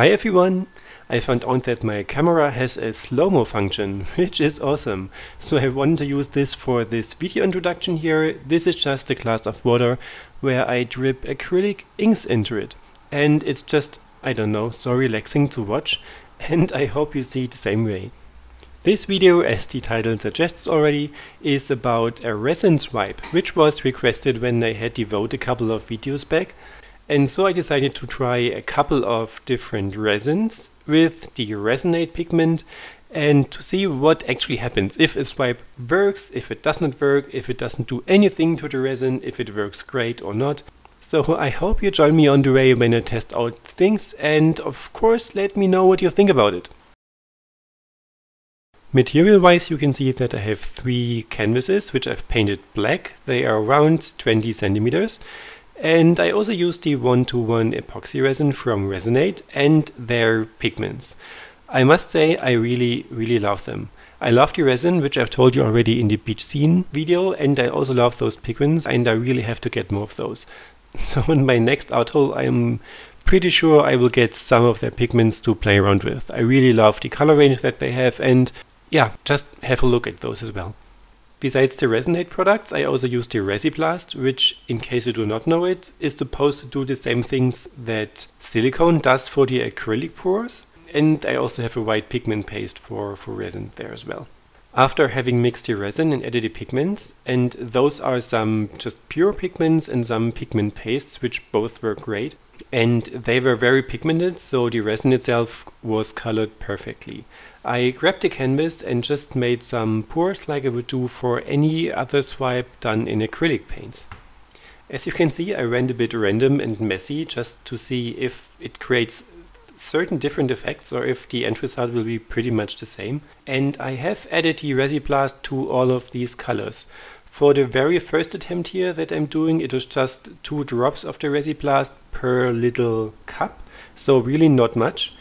Hi everyone! I found out that my camera has a slow-mo function, which is awesome. So I wanted to use this for this video introduction here. This is just a glass of water where I drip acrylic inks into it. And it's just, I don't know, so relaxing to watch, and I hope you see it the same way. This video, as the title suggests already, is about a resin swipe, which was requested when I had the vote a couple of videos back. And so I decided to try a couple of different resins with the Resin8 pigment and to see what actually happens, if a swipe works, if it does not work, if it doesn't do anything to the resin, if it works great or not. So I hope you join me on the way when I test out things, and of course let me know what you think about it. Material wise, you can see that I have 3 canvases which I've painted black. They are around 20 centimeters. And I also used the 1:1 epoxy resin from Resin8 and their pigments. I must say I really love them. I love the resin, which I've told you already in the beach scene video, and I also love those pigments, and I really have to get more of those. So in my next art haul, I'm pretty sure I will get some of their pigments to play around with. I really love the color range that they have, and yeah, just have a look at those as well. Besides the Resin8 products, I also use the Resiblast, which, in case you do not know it, is supposed to do the same things that silicone does for the acrylic pours. And I also have a white pigment paste for resin there as well. After having mixed the resin and added the pigments, and those are some just pure pigments and some pigment pastes, which both were great. And they were very pigmented, so the resin itself was colored perfectly. I grabbed the canvas and just made some pours like I would do for any other swipe done in acrylic paints. As you can see, I went a bit random and messy just to see if it creates certain different effects or if the end result will be pretty much the same. And I have added the Resiblast to all of these colors. For the very first attempt here that I'm doing, it was just 2 drops of the Resiblast per little cup, so really not much.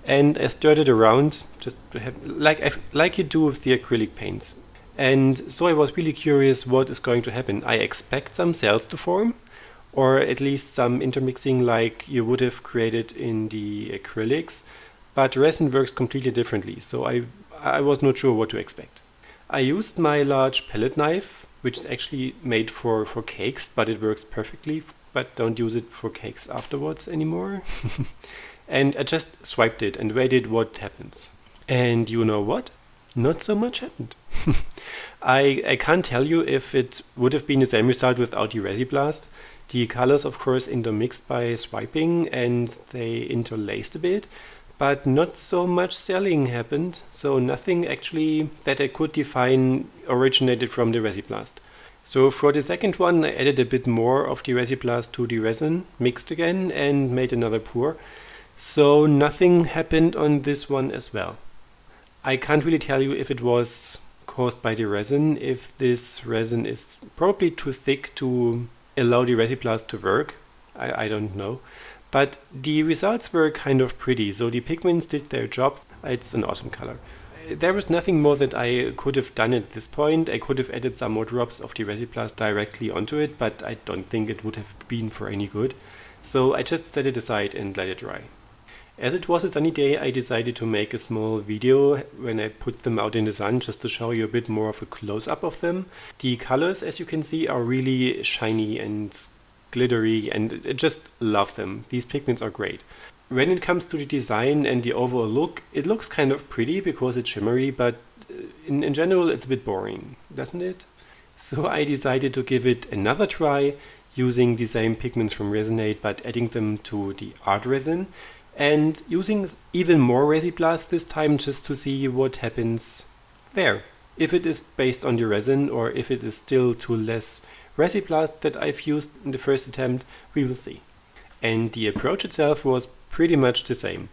And I stirred it around just to have, like you do with the acrylic paints. And so I was really curious what is going to happen. I expect some cells to form, or at least some intermixing like you would have created in the acrylics, but resin works completely differently, so I was not sure what to expect. I used my large palette knife, which is actually made for cakes, but it works perfectly, but don't use it for cakes afterwards anymore. And I just swiped it and waited what happens. And you know what? Not so much happened. I can't tell you if it would have been the same result without the Resiblast. The colors of course intermixed by swiping and they interlaced a bit, but not so much selling happened, so nothing actually that I could define originated from the Resiblast. So for the second one I added a bit more of the Resiblast to the resin, mixed again and made another pour. So nothing happened on this one as well. I can't really tell you if it was caused by the resin, if this resin is probably too thick to allow the Resiblast to work. I don't know. But the results were kind of pretty, so the pigments did their job. It's an awesome color. There was nothing more that I could have done at this point. I could have added some more drops of the Resiblast directly onto it, but I don't think it would have been for any good. So I just set it aside and let it dry. As it was a sunny day, I decided to make a small video when I put them out in the sun just to show you a bit more of a close-up of them. The colors, as you can see, are really shiny and glittery, and I just love them. These pigments are great. When it comes to the design and the overall look, it looks kind of pretty because it's shimmery, but in general it's a bit boring, doesn't it? So I decided to give it another try using the same pigments from Resin8 but adding them to the art resin. And using even more Resiblast this time just to see what happens there. If it is based on the resin or if it is still too less Resiblast that I've used in the first attempt, we will see. And the approach itself was pretty much the same.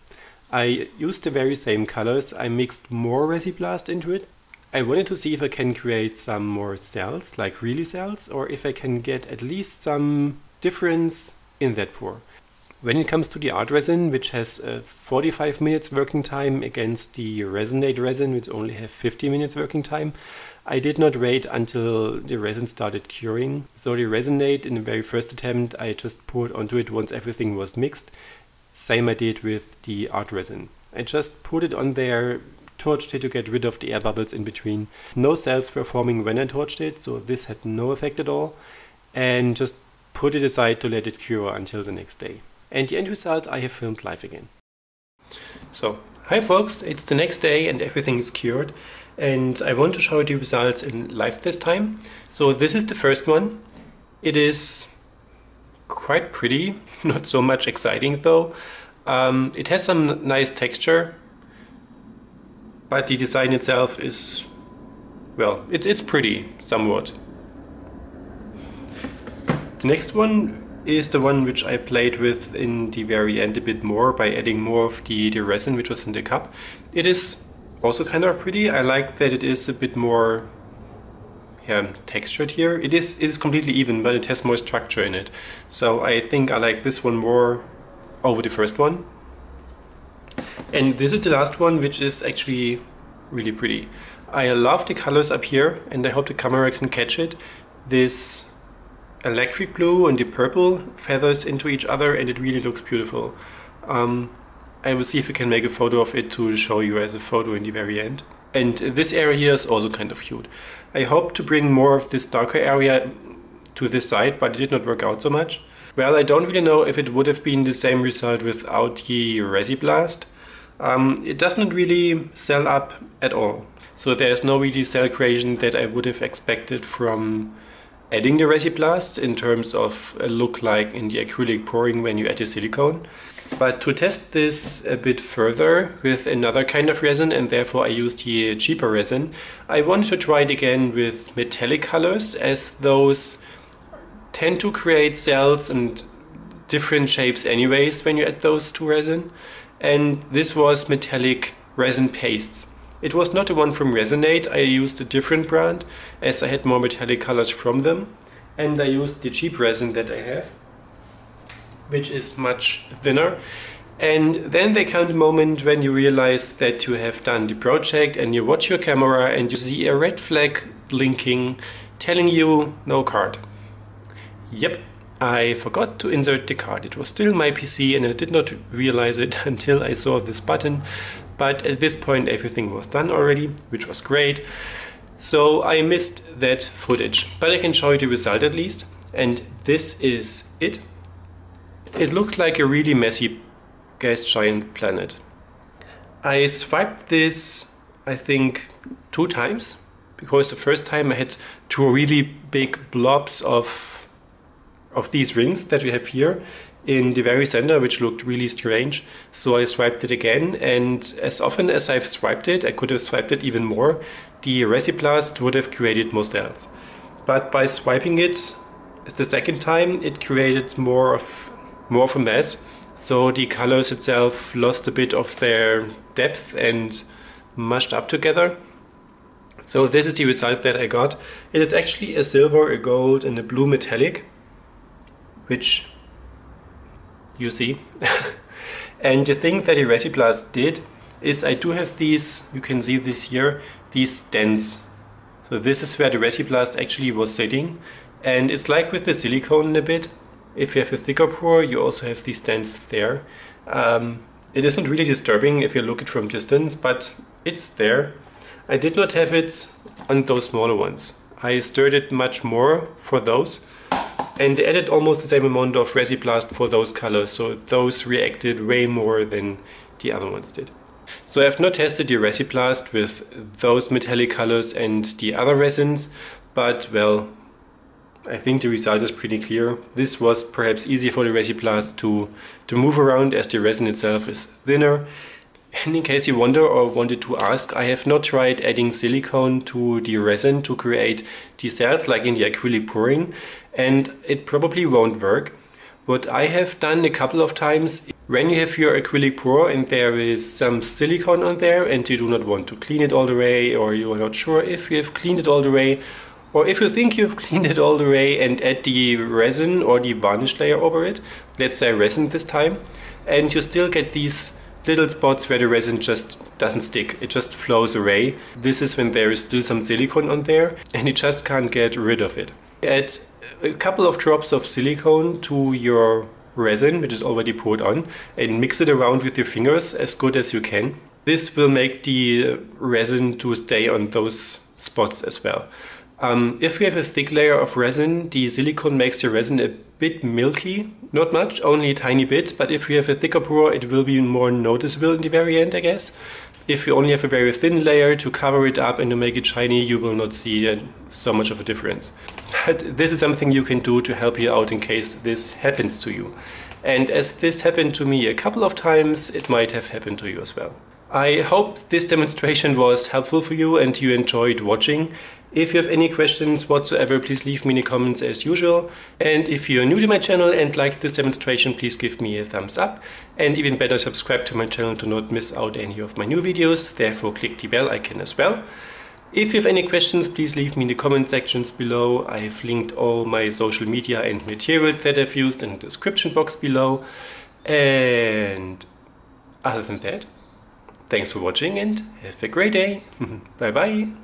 I used the very same colors, I mixed more Resiblast into it. I wanted to see if I can create some more cells, like really cells, or if I can get at least some difference in that pour. When it comes to the art resin, which has 45 minutes working time against the Resin8 resin, which only have 50 minutes working time, I did not wait until the resin started curing. So the Resin8 in the very first attempt, I just poured onto it once everything was mixed. Same I did with the art resin. I just put it on there, torched it to get rid of the air bubbles in between. No cells were forming when I torched it, so this had no effect at all. And just put it aside to let it cure until the next day. And the end result I have filmed live again. So, hi folks, it's the next day and everything is cured. And I want to show you the results in live this time. So this is the first one. It is quite pretty, not so much exciting though. It has some nice texture, but the design itself is, well, it's pretty, somewhat. The next one is the one which I played with in the very end a bit more by adding more of the resin which was in the cup. It is also kind of pretty. I like that it is a bit more textured here. It is completely even, but it has more structure in it. So I think I like this one more over the first one. And this is the last one, which is actually really pretty. I love the colors up here, and I hope the camera can catch it. This electric blue and the purple feathers into each other, and it really looks beautiful. I will see if I can make a photo of it to show you as a photo in the very end. And this area here is also kind of cute. I hope to bring more of this darker area to this side, but it did not work out so much. Well, I don't really know if it would have been the same result without the Resiblast. It doesn't really cell up at all. So there's no really cell creation that I would have expected from adding the Resiblast in terms of a look like in the acrylic pouring when you add the silicone. But to test this a bit further with another kind of resin, and therefore I used the cheaper resin, I wanted to try it again with metallic colors, as those tend to create cells and different shapes anyways when you add those to resin. And this was metallic resin pastes. It was not the one from Resin8, I used a different brand as I had more metallic colors from them. And I used the cheap resin that I have, which is much thinner. And then there comes a moment when you realize that you have done the project and you watch your camera and you see a red flag blinking telling you no card. Yep, I forgot to insert the card. It was still my PC and I did not realize it until I saw this button. But at this point everything was done already, which was great. So I missed that footage, but I can show you the result at least. And this is it. It looks like a really messy gas giant planet. I swiped this, I think, 2 times, because the first time I had 2 really big blobs of these rings that we have here in the very center, which looked really strange. So I swiped it again, and as often as I've swiped it, I could have swiped it even more, the Resiblast would have created more cells. But by swiping it the second time, it created more from that. So the colors itself lost a bit of their depth and mushed up together. So this is the result that I got. It is actually a silver, a gold and a blue metallic, which you see. And the thing that the Resiblast did is I do have these, you can see this here, these dents. So this is where the Resiblast actually was sitting. And it's like with the silicone a bit. If you have a thicker pour, you also have these dents there. It isn't really disturbing if you look at it from distance, but it's there. I did not have it on those smaller ones. I stirred it much more for those, and added almost the same amount of Resiblast for those colors, so those reacted way more than the other ones did. So I have not tested the Resiblast with those metallic colors and the other resins, but well, I think the result is pretty clear. This was perhaps easier for the Resiblast to move around, as the resin itself is thinner. And in case you wonder or wanted to ask, I have not tried adding silicone to the resin to create the cells like in the acrylic pouring, and it probably won't work. What I have done a couple of times, when you have your acrylic pour and there is some silicone on there and you do not want to clean it all the way, or you are not sure if you have cleaned it all the way, or if you think you've cleaned it all the way and add the resin or the varnish layer over it, let's say resin this time, and you still get these little spots where the resin just doesn't stick, it just flows away. This is when there is still some silicone on there and you just can't get rid of it. Add a couple of drops of silicone to your resin, which is already poured on, and mix it around with your fingers as good as you can. This will make the resin to stay on those spots as well. If you have a thick layer of resin, the silicone makes the resin a bit milky. Not much, only a tiny bit, but if you have a thicker pour, it will be more noticeable in the very end, I guess. If you only have a very thin layer to cover it up and to make it shiny, you will not see so much of a difference. But this is something you can do to help you out in case this happens to you. And as this happened to me a couple of times, it might have happened to you as well. I hope this demonstration was helpful for you and you enjoyed watching. If you have any questions whatsoever, please leave me in the comments as usual. And if you're new to my channel and like this demonstration, please give me a thumbs up. And even better, subscribe to my channel to not miss out any of my new videos. Therefore, click the bell icon as well. If you have any questions, please leave me in the comment sections below. I've linked all my social media and material that I've used in the description box below. And other than that, thanks for watching and have a great day. Bye bye.